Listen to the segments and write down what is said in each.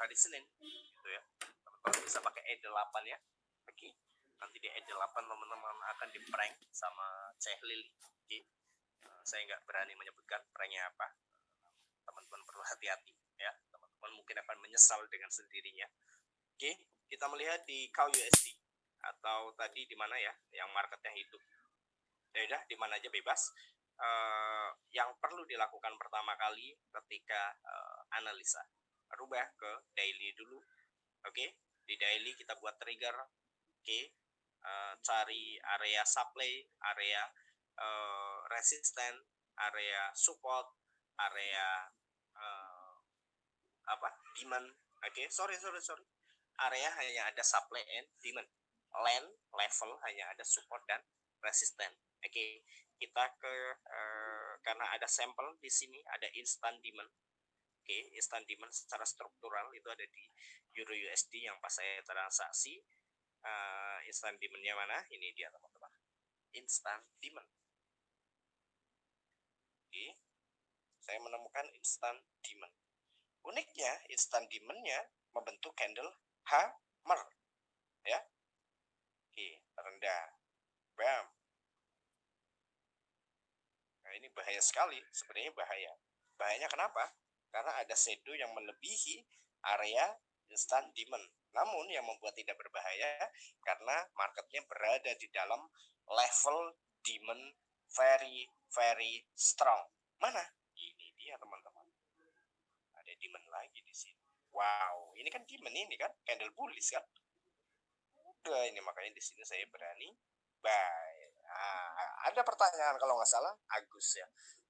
hari Senin gitu ya. Teman-teman bisa pakai E8 ya. Oke. Nanti di E8 teman-teman akan di prank sama Ceh Lili. Oke. Saya nggak berani menyebutkan pranknya apa. Teman-teman perlu hati-hati ya. Teman-teman mungkin akan menyesal dengan sendirinya. Oke, kita melihat di KUSD atau tadi di mana ya yang marketnya hidup. Ya udah, di mana aja bebas. Yang perlu dilakukan pertama kali ketika analisa, rubah ke daily dulu. Oke, di daily kita buat trigger. Oke, cari area supply, area resisten, area support, area demand. Oke, sorry. Area hanya ada supply and demand. Land level hanya ada support dan resisten. Oke, kita ke karena ada sampel di sini, ada instant demand. Oke, instant demand secara struktural itu ada di Euro USD yang pas saya transaksi. Instant demand-nya mana? Ini dia teman-teman. Instant demand. Oke, saya menemukan instant demand. Uniknya, instant demand-nya membentuk candle hammer, ya. Oke, rendah. Bam. Nah, ini bahaya sekali, sebenarnya bahaya. Bahayanya kenapa? Karena ada shadow yang melebihi area instant demand. Namun yang membuat tidak berbahaya karena marketnya berada di dalam level demand very very strong. Mana? Ini dia teman-teman. Ada demand lagi di sini. Wow, ini kan demand ini kan candle bullish kan. Udah, ini makanya di sini saya berani buy. Ada pertanyaan kalau nggak salah Agus ya,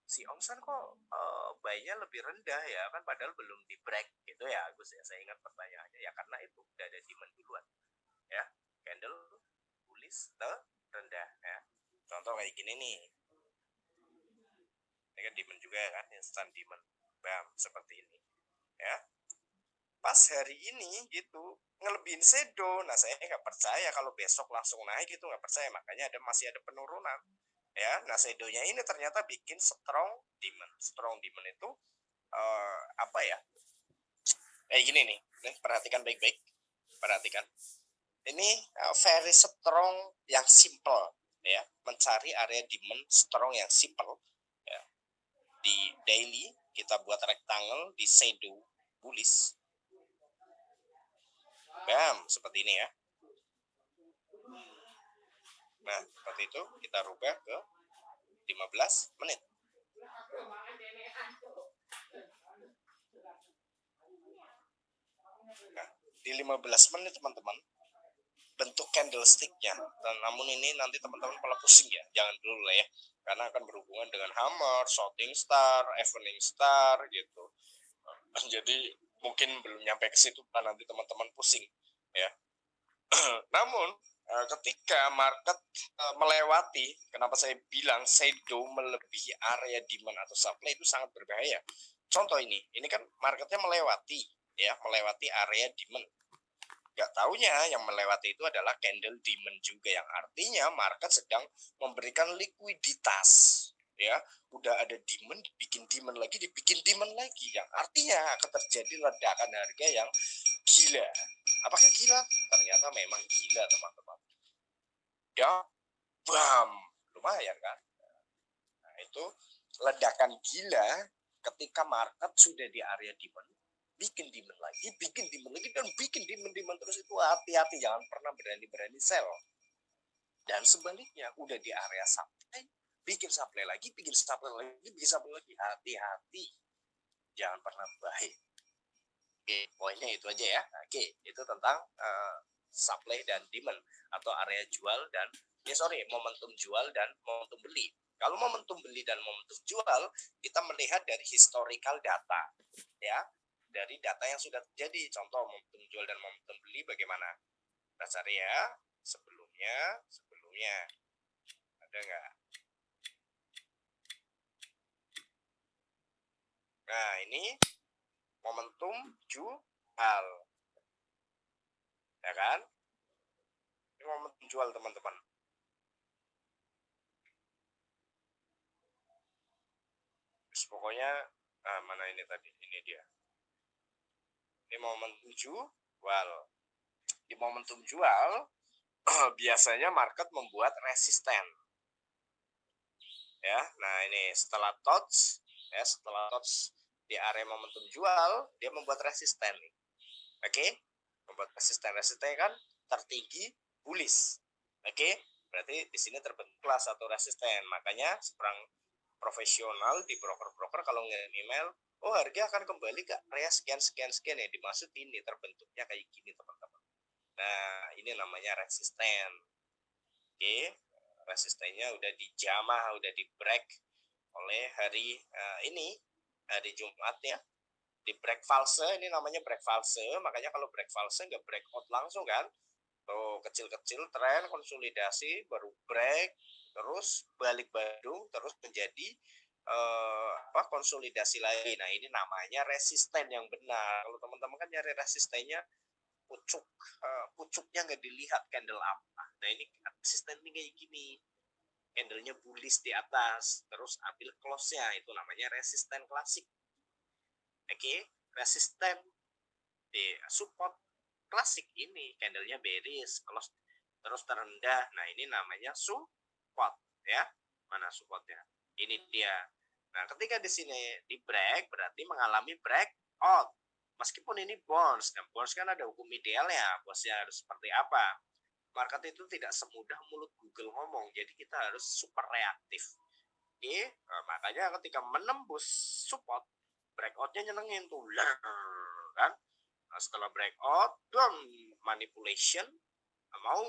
si Omsan kok buy-nya lebih rendah ya, kan padahal belum di break gitu ya Agus ya. Saya ingat pertanyaannya ya, karena itu udah ada demand duluan ya, candle bullish terendah ya. Contoh kayak gini nih, ini kan demand juga kan, instant demand, bam, seperti ini ya. Pas hari ini gitu ngelebihin shadow. Nah, saya nggak percaya kalau besok langsung naik, itu nggak percaya, makanya masih ada penurunan ya. Nah, shadownya ini ternyata bikin strong demand. Strong demand itu apa ya, kayak gini nih, perhatikan baik-baik, perhatikan ini, very strong yang simple ya, mencari area demand strong yang simple ya. Di daily kita buat rectangle di shadow bullish, bam, seperti ini ya. Nah, seperti itu kita rubah ke 15 menit. Nah, di 15 menit teman-teman bentuk candlestick-nya. Namun ini nanti teman-teman malah pusing ya, jangan dulu lah ya, karena akan berhubungan dengan hammer, shooting star, evening star gitu. Jadi mungkin belum nyampe ke situ, nanti teman-teman pusing ya. Namun ketika market melewati, kenapa saya bilang shadow melebihi area demand atau supply itu sangat berbahaya. Contoh ini kan marketnya melewati ya, melewati area demand. Gak taunya yang melewati itu adalah candle demand juga, yang artinya market sedang memberikan likuiditas ya. Udah ada demand, dibikin demand lagi, dibikin demand lagi, yang artinya akan terjadi ledakan harga yang gila. Apakah gila? Ternyata memang gila teman-teman ya, bam, lumayan kan. Nah, itu ledakan gila ketika market sudah di area demand, bikin demand lagi, dan bikin demand terus. Itu hati-hati, jangan pernah berani sell. Dan sebaliknya udah di area supply, bikin supply lagi, hati-hati, jangan pernah buy. Oke, poinnya itu aja ya. Oke, itu tentang supply dan demand atau area jual dan momentum jual dan momentum beli. Kalau momentum beli dan momentum jual, kita melihat dari historical data ya, dari data yang sudah terjadi. Contoh momentum jual dan momentum beli bagaimana? Kita cari ya, sebelumnya ada nggak? Nah, ini momentum jual ya kan, ini momentum jual teman-teman. Pokoknya mana ini tadi, ini dia, Di momentum jual. Di momentum jual biasanya market membuat resisten. Ya, nah ini setelah touch di area momentum jual, dia membuat resisten. Oke, membuat resistennya kan tertinggi bullish. Oke, berarti di sini terbentuklah satu resisten. Makanya seorang profesional di broker-broker kalau ngirim email, oh harga akan kembali ke area sekian ya, dimaksud ini terbentuknya kayak gini teman-teman. Nah, ini namanya resisten. Oke, resistennya udah dijamah, udah di break oleh hari hari Jumat ya. Di break false, ini namanya break false. Makanya kalau break false nggak breakout langsung kan. Tuh, kecil-kecil tren konsolidasi baru break, terus balik Bandung, terus menjadi konsolidasi lagi. Nah, ini namanya resisten yang benar. Kalau teman-teman kan nyari resistennya pucuknya nggak dilihat candle apa. Nah, ini resisten kayak gini. Candlenya bullish di atas, terus ambil close-nya, itu namanya resisten klasik. Oke, resisten di support klasik ini candlenya bearish, close terus terendah. Nah, ini namanya support ya. Mana supportnya? Ini dia. Nah, ketika di sini di break berarti mengalami breakout. Meskipun ini bounce, dan bounce kan ada hukum idealnya, bounce-nya harus seperti apa. Market itu tidak semudah mulut Google ngomong, jadi kita harus super reaktif. Oke, makanya ketika menembus support, breakoutnya nyenengin tuh, kan? Nah, setelah breakout, manipulation, mau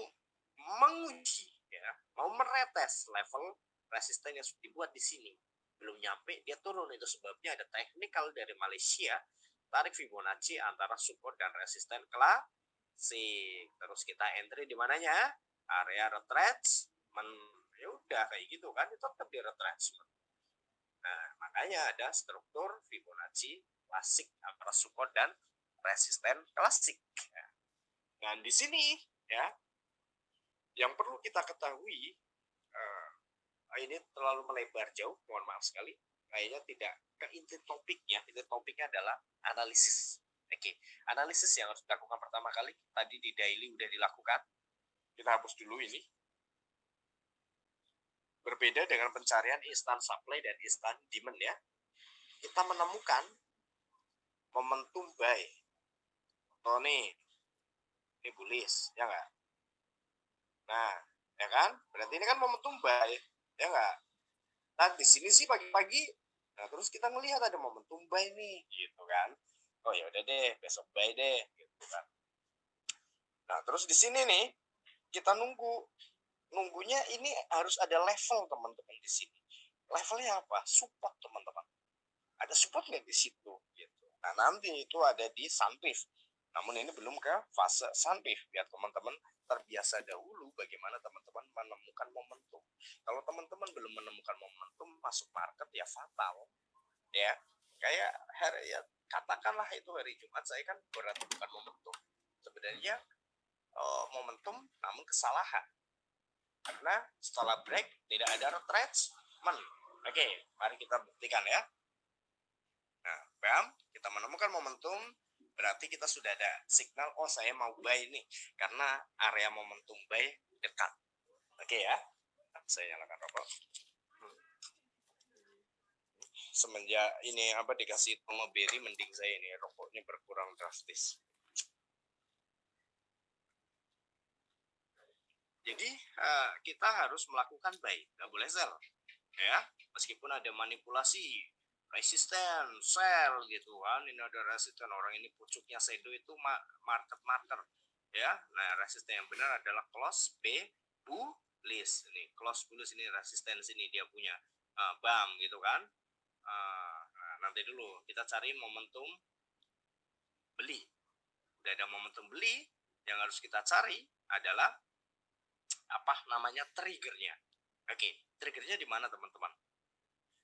menguji, ya, mau meretes level resisten yang sudah dibuat di sini. Belum nyampe, dia turun. Itu sebabnya ada technical dari Malaysia, tarik Fibonacci antara support dan resisten klasik. Terus kita entry di mananya? Area retracement. Ya udah kayak gitu kan, itu tetap di retracement. Nah, makanya ada struktur Fibonacci klasik antara support dan resisten klasik. Nah, di sini ya, yang perlu kita ketahui, ini terlalu melebar jauh, mohon maaf sekali. Kayaknya tidak ke inti topiknya. Inti topiknya adalah analisis. Oke, analisis yang harus dilakukan pertama kali tadi di daily udah dilakukan. Kita hapus dulu ini. Berbeda dengan pencarian instant supply dan instant demand ya. Kita menemukan momentum buy. Oh nih, ini bullish, ya nggak? Nah, ya kan? Berarti ini kan momentum buy, ya nggak? Nah, di sini sih pagi-pagi, nah terus kita ngelihat ada momentum buy nih, gitu kan? Oh ya udah deh, besok buy deh, gitu kan? Nah, terus di sini nih kita nunggunya ini harus ada level teman-teman di sini. Levelnya apa? Support teman-teman. Ada support nggak di situ? Gitu. Nah, nanti itu ada di sunpif. Namun ini belum ke fase sunpif. Biar teman-teman terbiasa dahulu bagaimana teman-teman menemukan momentum. Kalau teman-teman belum menemukan momentum masuk market ya fatal. Ya, kayak ya, katakanlah itu hari Jumat saya kan berarti bukan momentum. Sebenarnya momentum namun kesalahan. Karena setelah break tidak ada retracement. Oke, mari kita buktikan ya. Nah, bam, kita menemukan momentum, berarti kita sudah ada signal, oh saya mau buy nih, karena area momentum buy dekat. Oke ya, nah, saya nyalakan rokok. Semenjak ini dikasih tomo beri, mending saya ini rokoknya berkurang drastis. Jadi kita harus melakukan buy, nggak boleh sell, ya. Meskipun ada manipulasi, resisten, sell gitu kan. Ini ada resisten, orang ini pucuknya shadow itu market marker, ya. Nah, resisten yang benar adalah close bullish. Ini close bullish, ini resisten sini dia punya BAM gitu kan. Nah, nanti dulu kita cari momentum beli. Udah ada momentum beli, yang harus kita cari adalah triggernya. Oke, triggernya di mana teman-teman?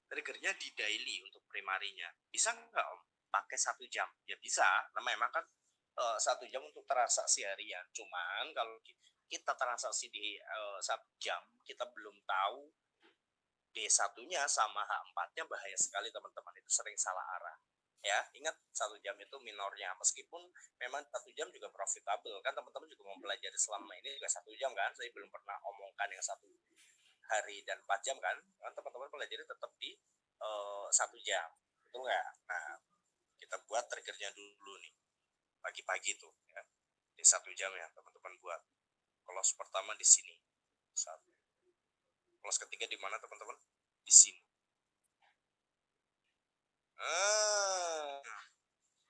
Triggernya di daily untuk primarinya. Bisa nggak Om pakai 1 jam? Ya bisa, nah memang kan 1 jam untuk transaksi harian. Cuman kalau kita transaksi di 1 jam, kita belum tahu D1-nya sama H4-nya, bahaya sekali teman-teman. Itu sering salah arah. ya. Ingat 1 jam itu minornya, meskipun memang 1 jam juga profitable kan, teman-teman juga mempelajari selama ini juga 1 jam kan, saya belum pernah omongkan yang 1 hari dan 4 jam kan teman-teman pelajari tetap di 1 jam, betul nggak? Nah, kita buat triggernya dulu nih pagi-pagi tuh ya, di 1 jam ya teman-teman buat close pertama di sini, satu close ketiga di mana teman-teman, di sini.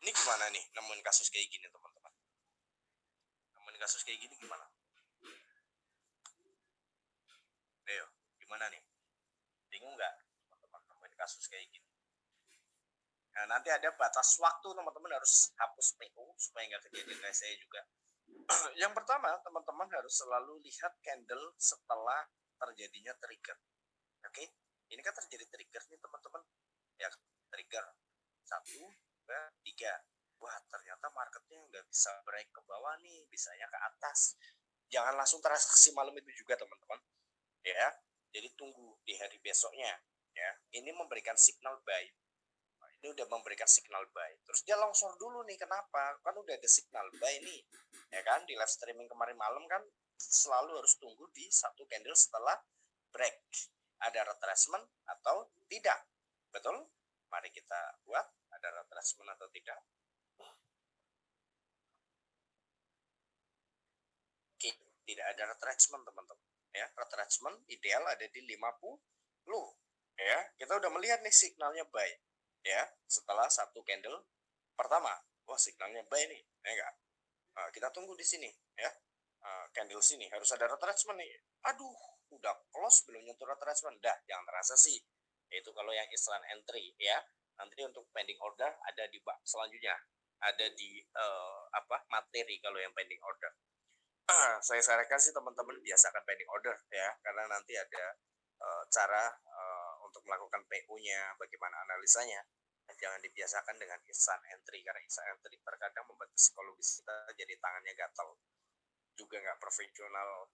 Ini gimana nih nemuin kasus kayak gini teman-teman, nemuin kasus kayak gini gimana? Ayo, gimana nih, bingung nggak teman-teman nemuin kasus kayak gini? Nah, nanti ada batas waktu, teman-teman harus hapus PO supaya nggak kejadian kayak saya juga. Yang pertama, teman-teman harus selalu lihat candle setelah terjadinya trigger. Oke, ini kan terjadi trigger nih teman-teman. Ya, trigger 1, 2, 3. Wah, ternyata marketnya nggak bisa break ke bawah nih, bisanya ke atas. Jangan langsung transaksi malam itu juga teman-teman. Ya, jadi tunggu di hari besoknya. Ya, ini memberikan signal buy. Ini udah memberikan signal buy, terus dia longsor dulu nih, kenapa? Kan udah ada signal buy nih, ya kan? Di live streaming kemarin malam kan selalu harus tunggu di 1 candle setelah break, ada retracement atau tidak, betul? Mari kita buat ada retracement atau tidak. Oke, tidak ada retracement teman-teman ya. Retracement ideal ada di 50, ya. Kita udah melihat nih signalnya buy ya setelah 1 candle pertama. Wah, signalnya buy nih, ya enggak? Kita tunggu di sini ya. Candle sini harus ada retracement nih. Aduh, udah close belum nyentuh retracement. Dah, jangan terasa sih. Itu kalau yang instant entry ya. Nanti untuk pending order ada di bak selanjutnya. Ada di materi kalau yang pending order. Saya sarankan sih teman-teman biasakan pending order ya, karena nanti ada cara untuk melakukan PO-nya, bagaimana analisanya. Jangan dibiasakan dengan instant entry, karena instant entry terkadang membuat psikologis kita jadi tangannya gatal, juga nggak profesional,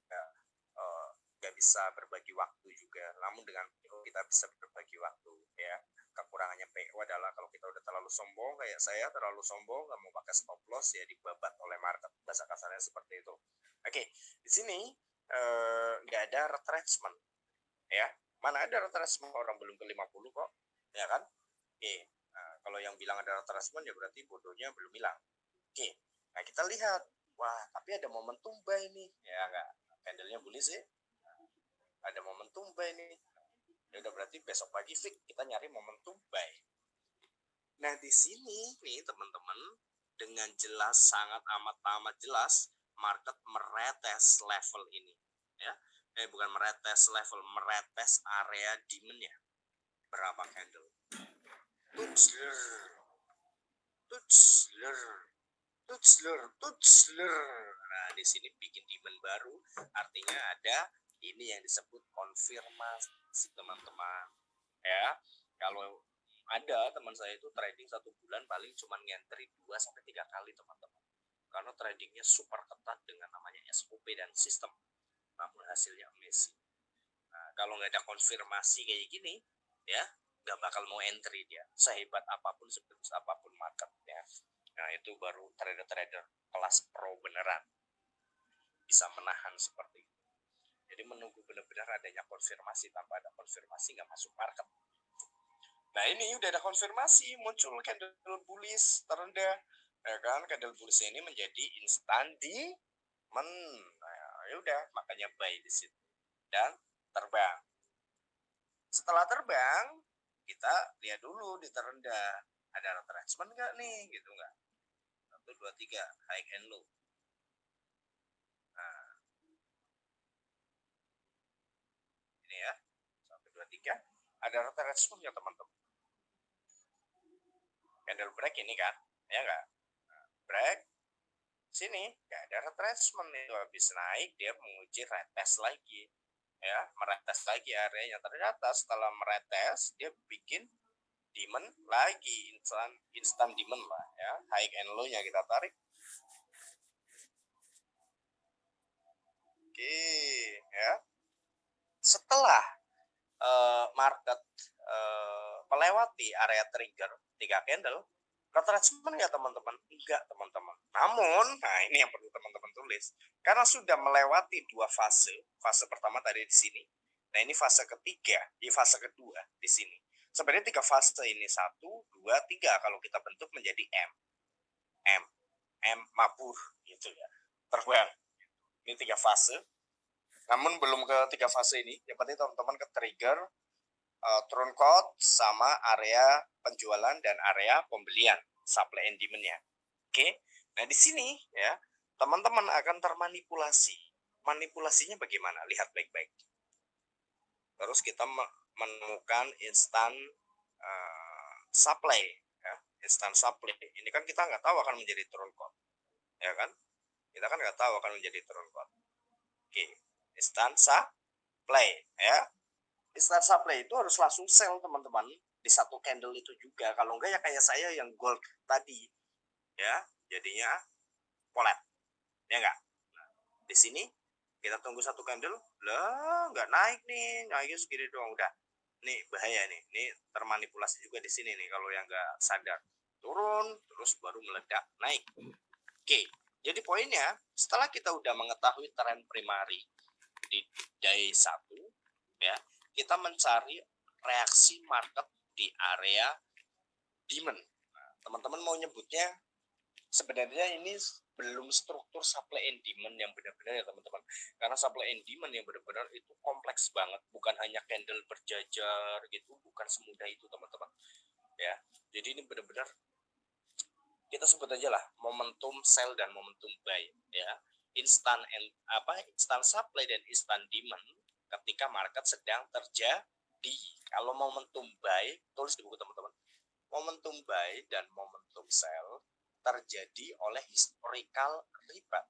nggak bisa berbagi waktu juga. Namun dengan PO kita bisa berbagi waktu ya. Kekurangannya PO adalah kalau kita udah terlalu sombong, kayak saya terlalu sombong nggak mau pakai stop loss, ya dibabat oleh market, bahasa kasarnya seperti itu. Oke, di sini nggak ada retracement ya. Mana ada retracement, orang belum ke 50 kok, ya kan? Oke, kalau yang bilang ada retracement ya berarti bodohnya belum hilang. Oke, nah kita lihat, wah tapi ada momentum buy nih, ya nggak? Candlenya bullish sih, ada momentum buy nih. Ya udah, berarti besok pagi fix kita nyari momentum buy. Nah di sini nih teman-teman, dengan jelas, sangat amat jelas, market meretes level ini ya. Bukan meretes level, meretes area demand-nya. Berapa candle? Tutsler. Nah, di sini bikin demand baru, artinya ada ini yang disebut konfirmasi teman-teman. Ya, kalau ada teman saya itu trading 1 bulan paling cuma ngentri 2 sampai 3 kali teman-teman, karena tradingnya super ketat dengan namanya SOP dan sistem, namun hasilnya amazing. Nah, kalau nggak ada konfirmasi kayak gini ya, nggak bakal mau entry dia, sehebat apapun, sebagus apapun marketnya. Nah, itu baru trader-trader kelas pro beneran bisa menahan seperti itu. Jadi menunggu benar-benar adanya konfirmasi, tanpa ada konfirmasi nggak masuk market. Nah ini udah ada konfirmasi, muncul candle bullish terendah, ya kan? Candle bullish ini menjadi instan demand. Nah, ya udah, makanya buy di situ dan terbang. Setelah terbang, kita lihat dulu di terendah ada retracement nggak nih, gitu nggak? 1, 2, 3, high and low. Nah, ini ya, 1, 2, 3, ada retracement ya teman-teman. Candle break ini kan, ya nggak? Nah, break sini nggak ada retracement, itu habis naik dia menguji retest lagi ya, meretes lagi areanya. Ternyata setelah meretes dia bikin demand lagi, instan demand lah ya. High and low nya kita tarik. Oke ya, setelah market melewati area trigger 3 candle Retracement nggak teman-teman? Enggak teman-teman. Namun, nah ini yang perlu teman-teman tulis. Karena sudah melewati 2 fase. Fase pertama tadi di sini. Nah ini fase ketiga, di fase kedua di sini. Sebenarnya 3 fase ini 1, 2, 3 kalau kita bentuk menjadi M mabur gitu ya. Terbang. Ini 3 fase. Namun belum ke 3 fase ini. Yang penting teman-teman ke trigger, turn code sama area penjualan dan area pembelian, supply and demand-nya. Oke. Nah, di sini ya, teman-teman akan termanipulasi. Manipulasinya bagaimana? Lihat baik-baik. Terus kita menemukan instant supply ya, instant supply. Ini kan kita nggak tahu akan menjadi turn code. Ya kan? Kita kan nggak tahu akan menjadi turn code. Oke. Instant supply ya. Instant supply itu harus langsung sell teman-teman di satu candle itu juga. Kalau enggak ya kayak saya yang gold tadi ya, jadinya polet ya enggak. Nah, di sini kita tunggu satu candle lah, nggak naik nih, naiknya segini doang udah. Nih bahaya nih, ini termanipulasi juga di sini nih kalau yang nggak sadar. Turun terus baru meledak naik. Oke, jadi poinnya setelah kita udah mengetahui tren primary di day 1 ya, kita mencari reaksi market di area demand. Nah, teman-teman mau nyebutnya sebenarnya ini belum struktur supply and demand yang benar-benar ya teman-teman. Karena supply and demand yang benar-benar itu kompleks banget, bukan hanya candle berjajar gitu, bukan semudah itu teman-teman. Ya. Jadi ini benar-benar kita sebut aja lah momentum sell dan momentum buy ya. Instant supply dan instant demand ketika market sedang terjadi. Kalau momentum buy, tulis di buku teman-teman. Momentum buy dan momentum sell terjadi oleh historical rebound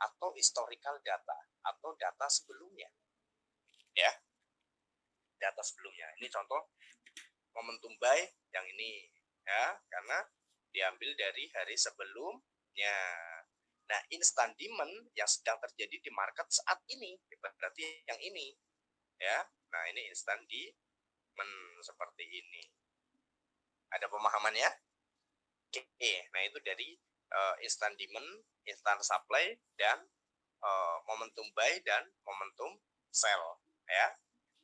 atau historical data atau data sebelumnya. Ya. Data sebelumnya. Ini contoh momentum buy yang ini ya, karena diambil dari hari sebelumnya. Nah, instant demand yang sedang terjadi di market saat ini, berarti yang ini ya. Nah, ini instant demand seperti ini. Ada pemahamannya? Oke, nah itu dari instant demand, instant supply, dan momentum buy dan momentum sell ya.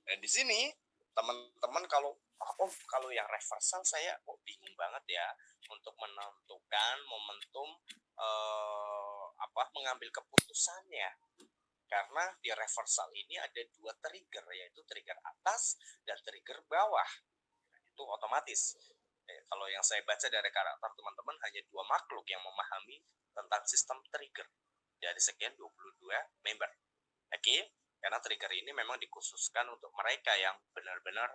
Dan di sini teman-teman kalau kalau yang reversal saya bingung banget ya untuk menentukan momentum mengambil keputusannya, karena di reversal ini ada 2 trigger, yaitu trigger atas dan trigger bawah. Itu otomatis kalau yang saya baca dari karakter teman-teman hanya 2 makhluk yang memahami tentang sistem trigger dari sekian 22 member. Oke, karena trigger ini memang dikhususkan untuk mereka yang benar-benar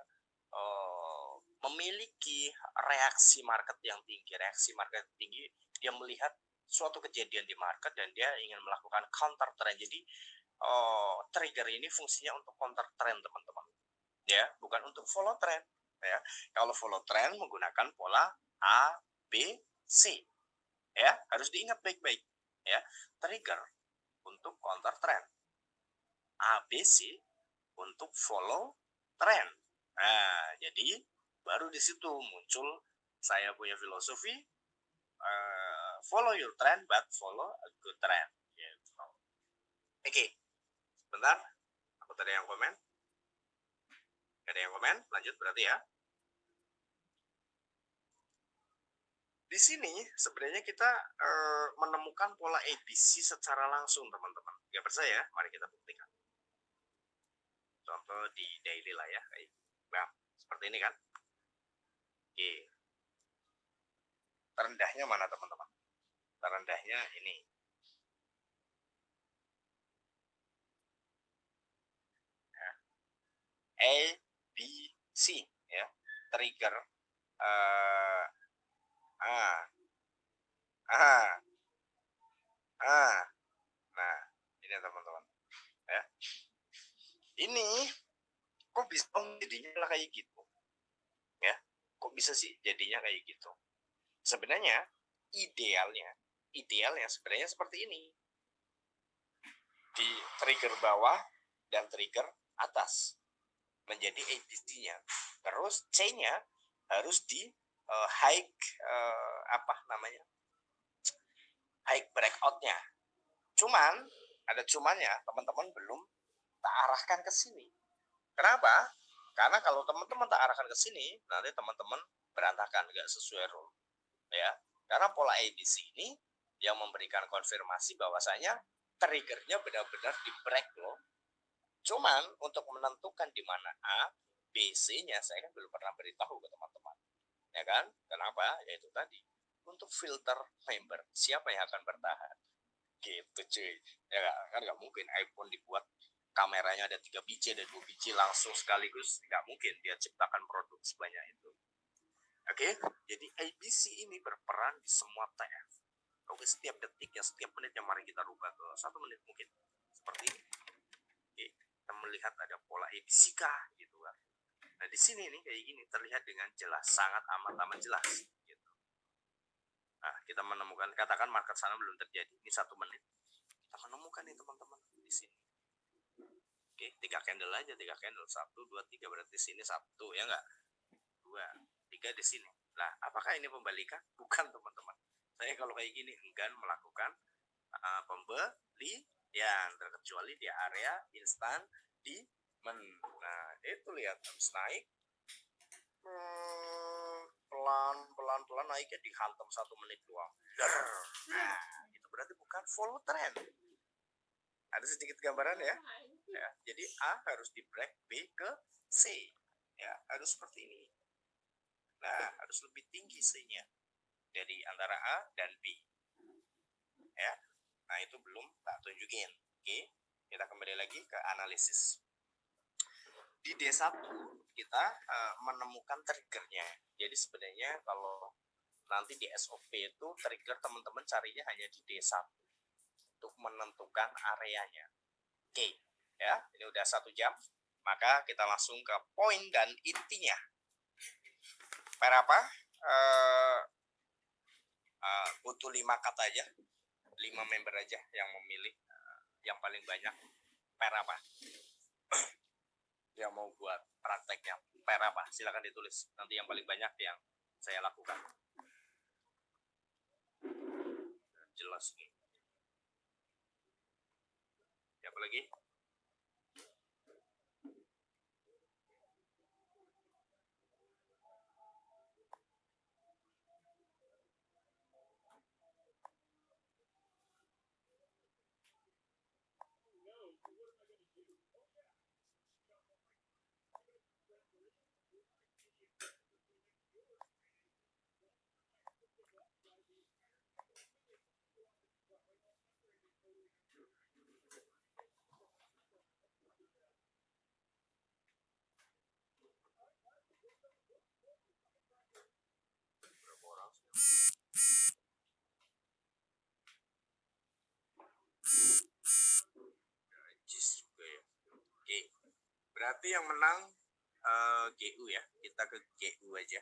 memiliki reaksi market yang tinggi. Reaksi market tinggi, dia melihat suatu kejadian di market dan dia ingin melakukan counter trend. Jadi trigger ini fungsinya untuk counter trend teman-teman. Ya, bukan untuk follow trend. Ya, kalau follow trend menggunakan pola A, B, C. Ya, harus diingat baik-baik. Ya, trigger untuk counter trend. A, B, C untuk follow trend. Nah, jadi baru di situ muncul saya punya filosofi follow your trend but follow a good trend. Gitu. Oke, bentar. Aku tadi yang komen. Ada yang komen? Lanjut berarti ya. Di sini sebenarnya kita menemukan pola ABC secara langsung teman-teman. Gak percaya? Mari kita buktikan. Contoh di daily lah ya, kayak seperti ini kan. Oke. Terendahnya mana teman-teman? Terendahnya ini. Ya. A, B, C ya. Trigger nah ini teman-teman ya. Ini kok bisa jadinya kayak gitu ya, kok bisa sih jadinya kayak gitu. Sebenarnya idealnya sebenarnya seperti ini, di trigger bawah dan trigger atas menjadi ABC-nya, terus C-nya harus di high apa namanya, high breakoutnya. Cuman ada cumannya, teman-teman belum tak arahkan ke sini. Kenapa? Karena kalau teman-teman tak arahkan ke sini, nanti teman-teman berantakan, nggak sesuai rule, ya. Karena pola ABC ini yang memberikan konfirmasi bahwasanya triggernya benar-benar di break loh. Cuman untuk menentukan di mana A, B, C-nya saya kan belum pernah beritahu ke teman-teman, ya kan? Kenapa? Yaitu tadi untuk filter member siapa yang akan bertahan, gitu cuy. Ya kan nggak mungkin iPhone dibuat kameranya ada 3 biji, ada 2 biji langsung sekaligus, nggak mungkin dia ciptakan produk sebanyak itu. Oke, jadi ABC ini berperan di semua tab. Oke, setiap detiknya, setiap menitnya, mari kita rubah ke 1 menit mungkin seperti ini. Oke, kita melihat ada pola ABC kah, gitu kan. Nah di sini nih kayak gini terlihat dengan jelas, sangat amat jelas. Gitu. Nah kita menemukan, katakan market sana belum terjadi, ini 1 menit, kita menemukan nih teman-teman di sini. Oke, 3 candle aja, 3 candle, 1, 2, 3, berarti sini 1 ya enggak, 2, 3 di sini. Nah apakah ini pembalikan? Bukan teman-teman. Saya kalau kayak gini enggan melakukan pembelian, terkecuali di area instan di nah itu lihat habis naik pelan naiknya dihantam 1 menit doang. Nah itu berarti bukan follow trend. Ada sedikit gambaran ya. Jadi A harus di break, B ke C, ya harus seperti ini. Nah harus lebih tinggi C-nya dari antara A dan B, ya. Nah itu belum tak tunjukin. Oke, kita kembali lagi ke analisis. Di D1 kita menemukan triggernya. Jadi sebenarnya kalau nanti di SOP itu trigger teman-teman carinya hanya di D1 untuk menentukan areanya. Oke, ya ini udah 1 jam, maka kita langsung ke poin dan intinya. Per apa? Butuh 5 kata aja, 5 member aja yang memilih yang paling banyak per apa. Yang mau buat prakteknya per apa, silakan ditulis nanti yang paling banyak yang saya lakukan. Jelas nih. Siapa lagi? Berapa orang? Juga ya. Oke, berarti yang menang GU ya. Kita ke GU aja.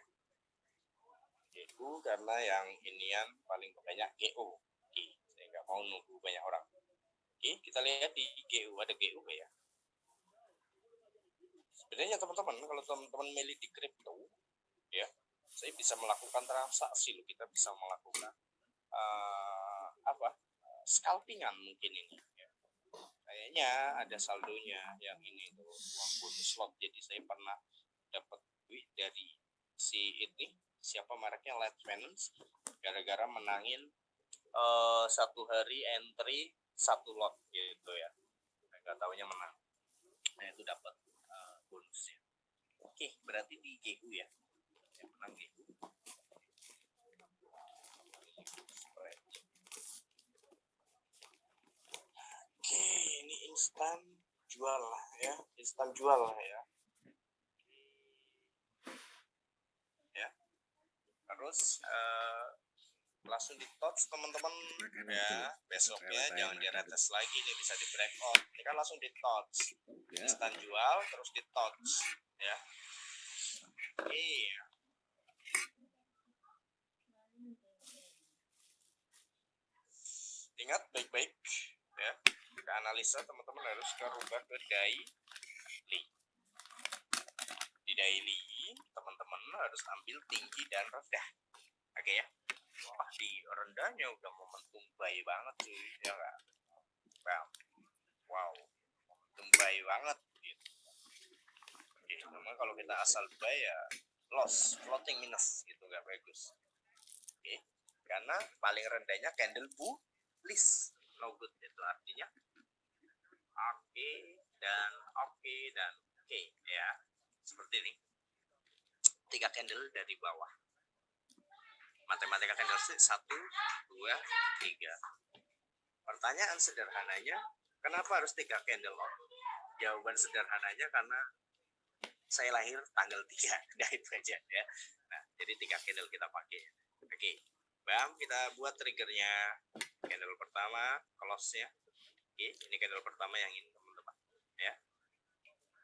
GU karena yang inian paling banyak GU. Oke, saya nggak mau nunggu banyak orang. Oke, kita lihat di GU, ada GU ya. Sebenarnya teman-teman, kalau teman-teman milih di kripto, ya, saya bisa melakukan transaksi loh. Kita bisa melakukan scalpingan mungkin ini. Ya. Kayaknya ada saldonya yang ini tuh uang bonus slot. Jadi saya pernah dapat duit dari si ini, siapa mereknya, Light Finance, gara-gara menangin 1 hari entry 1 lot gitu ya. Nggak taunya menang. Nah itu dapat bonusnya. Oke, berarti di GU ya. Saya menang GU. Oke, ini instan jual lah ya, instan jual lah ya. Ya, terus langsung di touch teman-teman ya. Besoknya jangan di retest lagi, nih bisa di breakout. Ini kan langsung di touch, instan jual terus di touch ya. Iya. Ingat baik-baik ya, ke analisa teman-teman harus rubah ke daily. Di daily teman-teman harus ambil tinggi dan rendah. Oke ya. Wah, di rendahnya udah momentum buy banget cuy, ya nggak? Wow, momentum buy banget gitu. Oke, memang kalau kita asal buy ya loss, floating minus gitu, nggak bagus. Oke, karena paling rendahnya candle bullish, no good, itu artinya oke dan oke dan oke ya, seperti ini. 3 candle dari bawah. Matematika candlestick 1, 2, 3. Pertanyaan sederhananya, kenapa harus 3 candle? Jawaban sederhananya karena saya lahir tanggal 3. Nah, itu aja ya. Nah, jadi 3 candle kita pakai. Oke. Bam, kita buat triggernya. Candle pertama, close-nya. Oke, ini candle pertama yang ini teman-teman ya.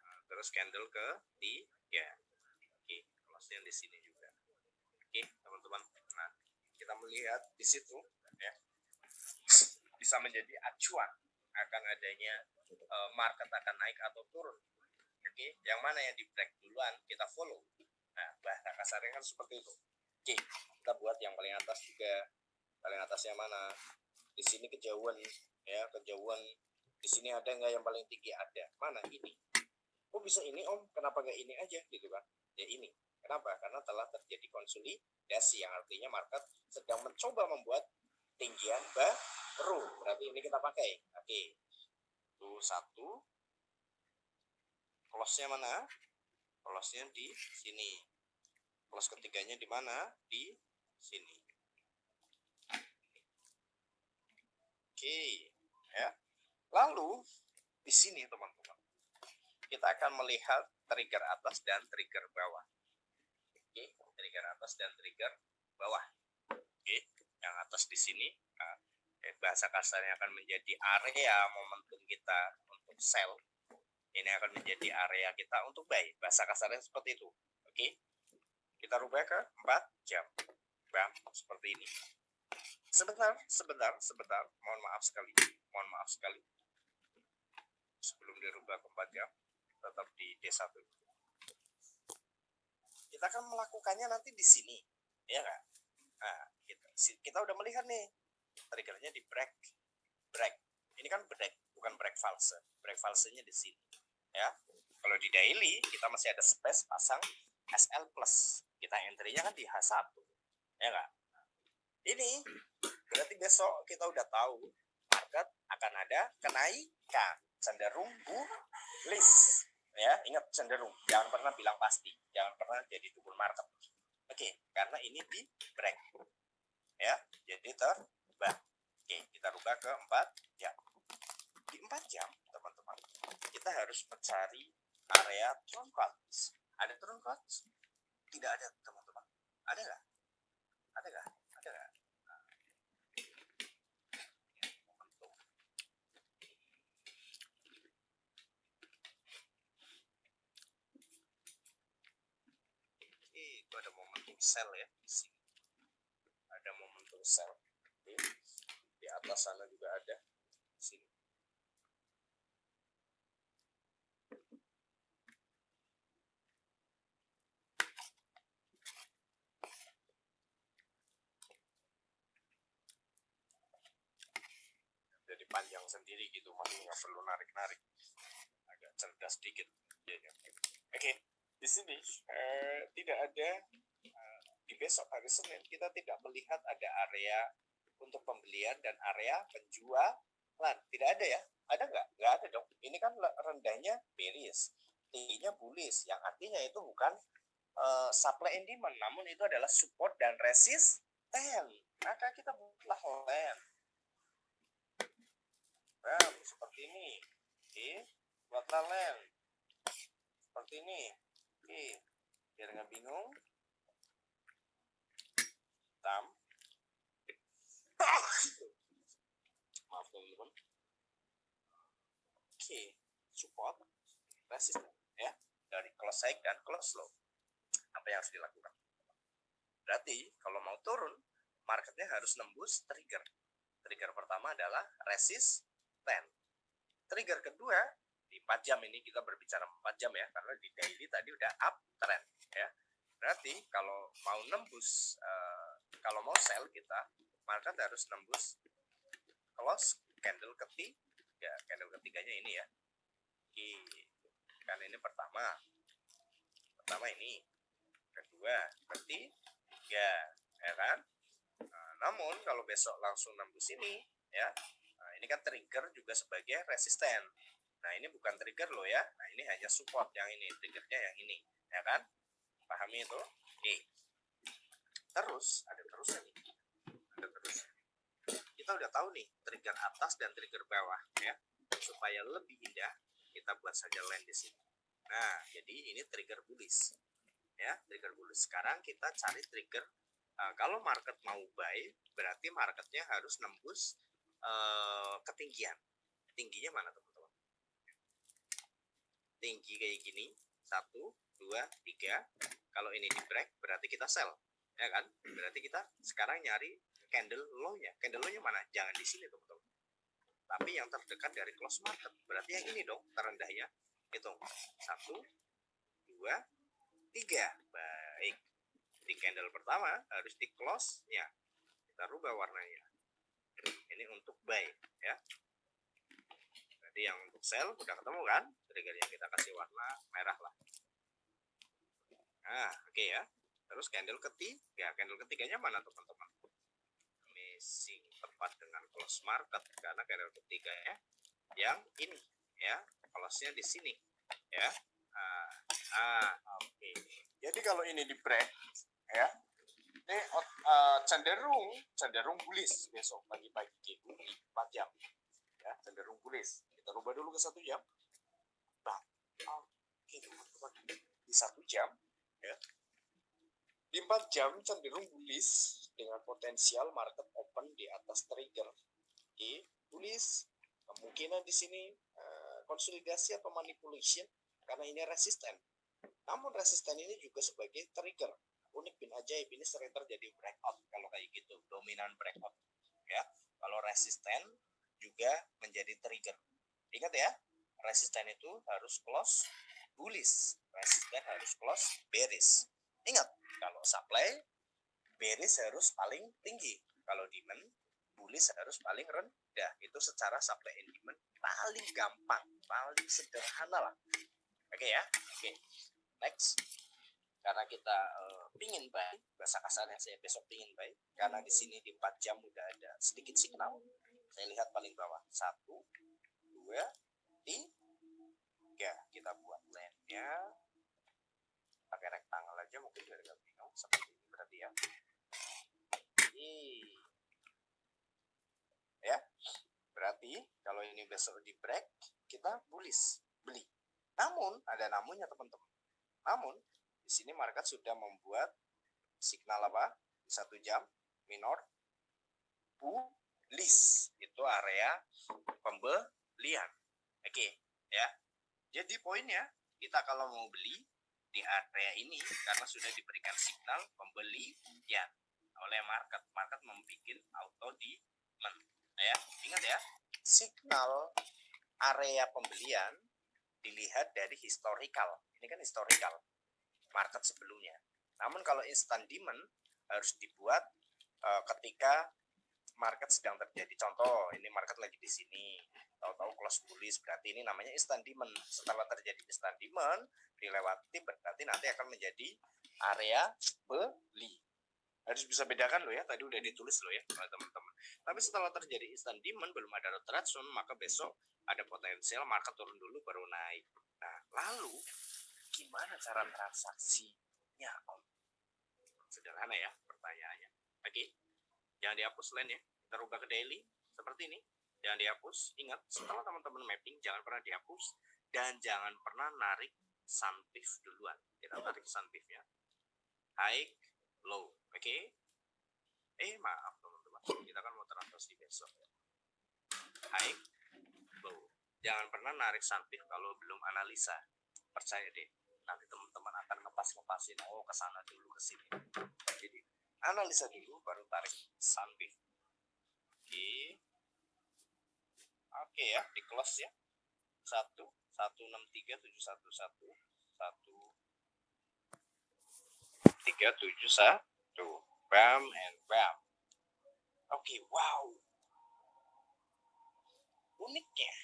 Nah, terus candle ke-3. Oke, close-nya di sini juga. Oke, teman-teman. Nah, kita melihat di situ ya, bisa menjadi acuan akan adanya market akan naik atau turun. Oke, yang mana yang di break duluan kita follow. Nah, bahasa kasarnya kan seperti itu. Oke, kita buat yang paling atas juga. Paling atasnya mana? Di sini kejauhan ya, kejauhan. Di sini ada nggak yang paling tinggi? Ada. Mana? Ini. Kok bisa ini om? Kenapa nggak ini aja gitu kan? Ya ini. Kenapa? Karena telah terjadi konsolidasi, yang artinya market sedang mencoba membuat tinggian baru. Berarti ini kita pakai. Oke. Itu 1. Close-nya mana? Close-nya di sini. Close ketiganya di mana? Di sini. Oke, ya. Lalu di sini teman-teman, kita akan melihat trigger atas dan trigger bawah. Oke, trigger atas dan trigger bawah. Oke, yang atas di sini, bahasa kasarnya akan menjadi area momentum kita untuk sell. Ini akan menjadi area kita untuk buy. Bahasa kasarnya seperti itu. Oke, kita rubah ke 4 jam. Bam, seperti ini. Sebentar. Mohon maaf sekali. Sebelum dirubah ke 4 jam, tetap di D1. Kita akan melakukannya nanti di sini, ya kan? Nah, kita udah melihat nih, triggernya di break. Ini kan break, bukan break false. Break falsenya di sini, ya. Kalau di daily, kita masih ada space pasang SL plus. Kita entry-nya kan di H1, ya kan? Ini berarti besok kita udah tahu market akan ada kenaikan, cenderung bullish ya. Ingat, cenderung, jangan pernah bilang pasti, jangan pernah jadi dukun market. Oke, karena ini di break ya, jadi terbang. Oke, kita rubah ke 4 jam. Di 4 jam teman-teman, kita harus mencari area trend cuts. Ada trend cuts? Tidak ada teman-teman. Ada nggak? Itu ada momentum sell ya di sini. Ada momentum sell. Di atas sana juga ada. Di sini. Jadi panjang sendiri gitu, masih nggak perlu narik-narik. Agak cerdas dikit. Oke, di sini tidak ada. Di besok hari Senin kita tidak melihat ada area untuk pembelian dan area penjualan. Tidak ada ya? Ada nggak? Nggak ada dong. Ini kan rendahnya bearish, tingginya bullish, yang artinya itu bukan supply and demand, namun itu adalah support dan resisten. Maka kita buatlah land. Bam, seperti ini. Oke, buatlah land. Seperti ini. Oke, biar nggak bingung. Maaf teman-teman. Oke, support, resisten ya, dari close high dan close low. Apa yang harus dilakukan? Berarti kalau mau turun, marketnya harus nembus trigger. Trigger pertama adalah resisten. Trigger kedua di 4 jam, ini kita berbicara 4 jam ya, karena di daily tadi udah uptrend ya. Berarti kalau mau nembus, kalau mau sell kita, market harus nembus close candle ketiga. Candle ketiganya ini ya. Kan ini pertama ini, kedua, ketiga, ya kan? Nah, namun kalau besok langsung nembus ini, ya, nah, ini kan trigger juga sebagai resisten. Nah ini bukan trigger loh ya. Nah ini hanya support yang ini, triggernya yang ini, ya kan? Pahami itu? Oke. Terus ada terusnya nih. Ada terus. Kita udah tahu nih trigger atas dan trigger bawah ya. Supaya lebih indah, kita buat saja line di sini. Nah, jadi ini trigger bullish. Ya, trigger bullish. Sekarang kita cari trigger kalau market mau buy, berarti marketnya harus nembus ketinggian. Tingginya mana teman-teman? Tinggi kayak gini, 1, 2, 3. Kalau ini di break, berarti kita sell, ya kan? Berarti kita sekarang nyari candle low-nya. Candle low-nya mana? Jangan di sini teman-teman, tapi yang terdekat dari close market. Berarti yang ini dong, terendahnya. Hitung, 1, 2, 3. Baik. Di candle pertama harus di close-nya. Kita rubah warnanya. Ini untuk buy, ya. Jadi yang untuk sell udah ketemu kan? Triggernya kita kasih warna merah lah. Nah, oke ya. Terus candle ketiga. Candle ketiganya mana teman-teman? Missing tepat dengan close market karena candle ketiga ya. Yang ini ya, close-nya di sini ya. Oke. Jadi kalau ini di break ya, ini cenderung bullish besok pagi-pagi di 4 jam ya, cenderung bullish. Kita rubah dulu ke 1 jam. Nah, oke teman-teman, di 1 jam ya, di 4 jam cenderung bullish dengan potensial market open di atas trigger. Oke, bullish. Kemungkinan di sini konsolidasi atau manipulation karena ini resisten. Namun resisten ini juga sebagai trigger. Unik bin ajaib, ini sering terjadi breakout kalau kayak gitu, dominan breakout ya. Kalau resisten juga menjadi trigger. Ingat ya, resisten itu harus close bullish, resisten harus close bearish. Ingat, kalau supply bearish harus paling tinggi, kalau demand bullish harus paling rendah. Itu secara supply and demand paling gampang, paling sederhana lah. Oke ya, oke. Next, karena kita pingin buy, bahasa kasarnya saya besok pingin buy, karena di sini di 4 jam udah ada sedikit signal. Saya lihat paling bawah 1, 2, 3. Kita buat line-nya pakai rectangle aja mungkin biar gak bingung, seperti ini berarti ya. Ya, berarti kalau ini besok di break kita bullish beli. Namun ada namunnya teman-teman. Namun di sini market sudah membuat signal apa? Di 1 jam minor bullish. Itu area pembelian. Oke, ya. Jadi poinnya, kita kalau mau beli di area ini karena sudah diberikan signal pembelian oleh market. Market membuat auto demand. Ya, ingat ya. Signal area pembelian dilihat dari historical. Ini kan historical market sebelumnya. Namun kalau instant demand harus dibuat ketika market sedang terjadi. Contoh, ini market lagi di sini, tahu-tahu close bullish, berarti ini namanya instant demand. Setelah terjadi instant demand, dilewati berarti nanti akan menjadi area beli. Harus bisa bedakan loh ya, tadi udah ditulis loh ya oleh teman-teman. Tapi setelah terjadi instant demand, belum ada retraction, maka besok ada potensial market turun dulu baru naik. Nah, lalu gimana cara transaksinya? Sederhana ya pertanyaannya. Oke, jangan dihapus line ya. Kita rubah ke daily seperti ini. Jangan dihapus. Ingat, setelah teman-teman mapping jangan pernah dihapus dan jangan pernah narik sunpif duluan. Kita tarik sunpifnya. High, low. Oke. Maaf teman-teman. Kita kan mau transaksi besok. High, low. Jangan pernah narik sunpif kalau belum analisa. Percaya deh. Nanti teman-teman akan ngepas-ngepasin. Oh, kesana dulu, ke sini. Jadi analisa dulu baru tarik sunpif. Oke ya, di close ya. 1163711 1 3371. Bam and bam. Oke, wow. Uniknya,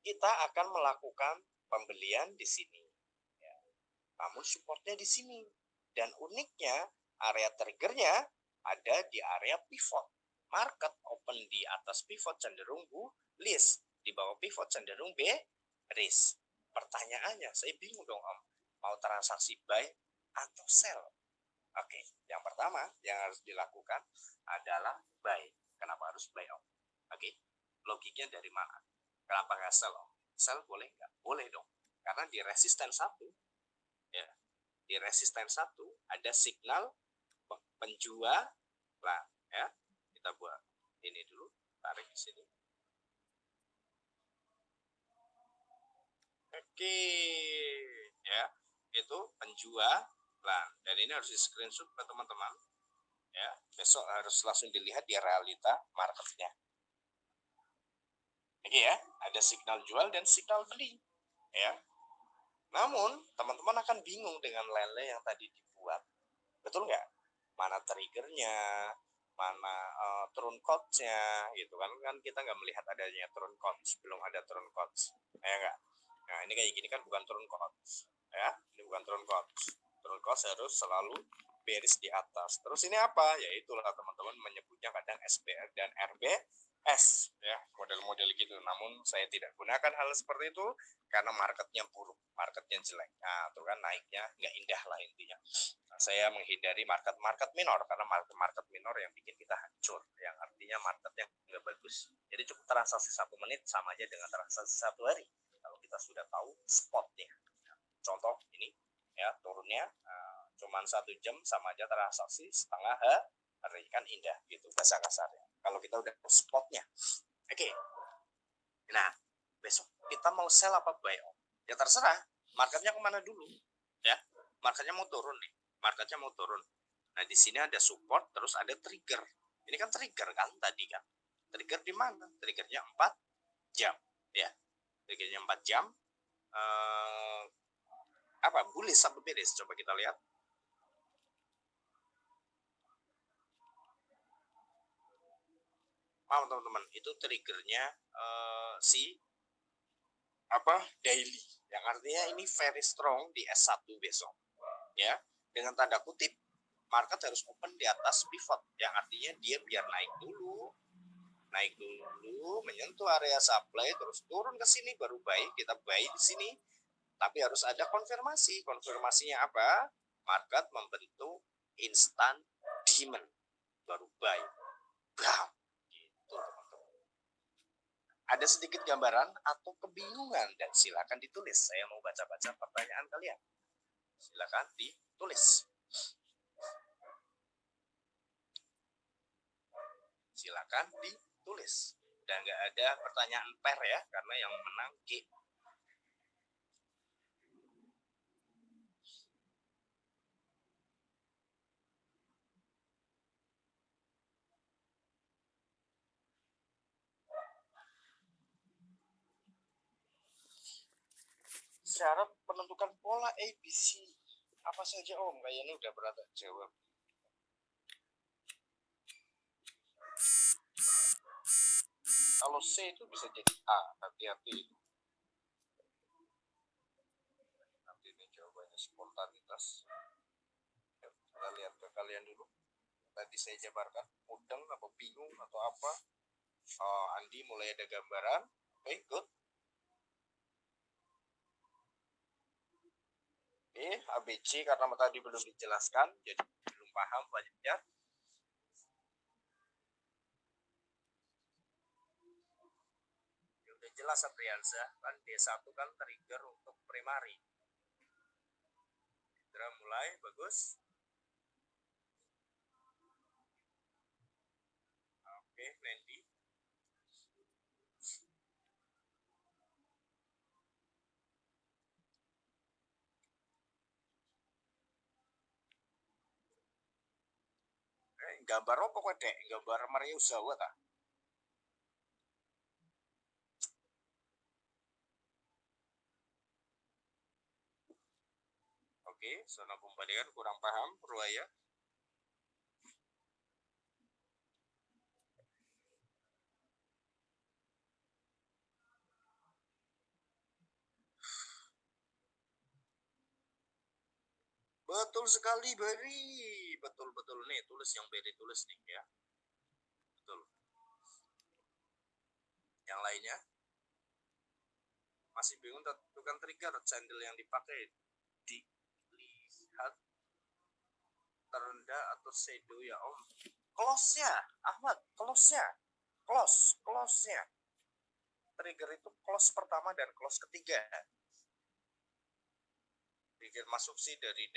kita akan melakukan pembelian di sini. Ya. Namun supportnya di sini. Dan uniknya, area triggernya ada di area pivot. Market open di atas pivot cenderung bullish. Di bawah pivot cenderung bearish. Pertanyaannya, saya bingung dong Om. Mau transaksi buy atau sell? Oke, yang pertama yang harus dilakukan adalah buy. Kenapa harus buy Om? Oke, logiknya dari mana? Kenapa nggak sell Om? Sell boleh nggak? Boleh dong. Karena di resisten 1, ya, di resisten 1 ada signal penjualan, ya. Kita buat ini dulu, tarik di sini. Oke, ya, itu penjualan. Dan ini harus di screenshot ke teman-teman. Ya, besok harus langsung dilihat di realita marketnya. Oke ya, ada signal jual dan signal beli. Ya. Namun, teman-teman akan bingung dengan lele yang tadi dibuat. Betul nggak? Mana triggernya, mana turun codes-nya, gitu kan? Kan kita nggak melihat adanya turun codes, belum ada turun codes. Ya nggak? Nah, ini kayak gini kan bukan turun codes. Ya, ini bukan turun codes. Turun codes harus selalu bearish di atas. Terus ini apa? Ya itulah teman-teman menyebutnya kadang SPR dan RBS, ya, model-model gitu. Namun saya tidak gunakan hal seperti itu karena marketnya buruk, marketnya jelek. Nah, itu kan naiknya nggak indah lah intinya. Nah, saya menghindari market minor karena market minor yang bikin kita hancur, yang artinya marketnya nggak bagus. Jadi cukup transaksi 1 menit sama aja dengan transaksi 1 hari kalau kita sudah tahu spotnya. Contoh ini, ya, turunnya cuman 1 jam sama aja transaksi setengah hari, kan indah gitu bahasa kasarnya kalau kita udah spotnya. Oke. Nah, besok kita mau sell apa buy? Ya terserah, marketnya kemana dulu, ya. Marketnya mau turun nih, marketnya mau turun. Nah, di sini ada support, terus ada trigger. Ini kan trigger kan tadi kan. Trigger di mana? Triggernya 4 jam, ya. Triggernya 4 jam. Apa? Bullish atau bearish? Coba kita lihat. Paham teman-teman? Itu triggernya si daily, yang artinya ini very strong di S1 besok, ya. Dengan tanda kutip, market harus open di atas pivot, yang artinya dia biar naik dulu, menyentuh area supply, terus turun ke sini baru buy. Kita buy di sini, tapi harus ada konfirmasi. Konfirmasinya apa? Market membentuk instant demand, baru buy. Bam. Gitu teman-teman. Ada sedikit gambaran atau kebingungan, dan silakan ditulis. Saya mau baca-baca pertanyaan kalian. Silakan ditulis. Silakan ditulis. Dan nggak ada pertanyaan pair ya, karena yang menang G. Syarat penentukan pola ABC apa saja Om? Kayaknya udah pernah jawab. Kalau C itu bisa jadi A, hati-hati. Nanti ini jawabannya spontanitas. Kita lihat ke kalian dulu. Tadi saya jabarkan, mudeng apa bingung atau apa? Andi mulai ada gambaran. Oke, good. ABC karena tadi belum dijelaskan, jadi belum paham banyak. Udah jelas Apriansa, kan D1 kan trigger untuk primary. Sudah mulai bagus. Oke, Nandy. Gambar apa kok dek? Gambar Mario Zawa tak? Oke, zona pembalikan kurang paham, Purwaya. Betul sekali, Beri. Betul-betul nih, tulis yang Beri tulis nih ya. Betul. Yang lainnya? Masih bingung tentukan trigger channel yang dipakai. Dilihat terendah atau shadow ya Om. Close-nya, Ahmad, close-nya. Close-nya. Trigger itu close pertama dan close ketiga. Trigger masuk sih dari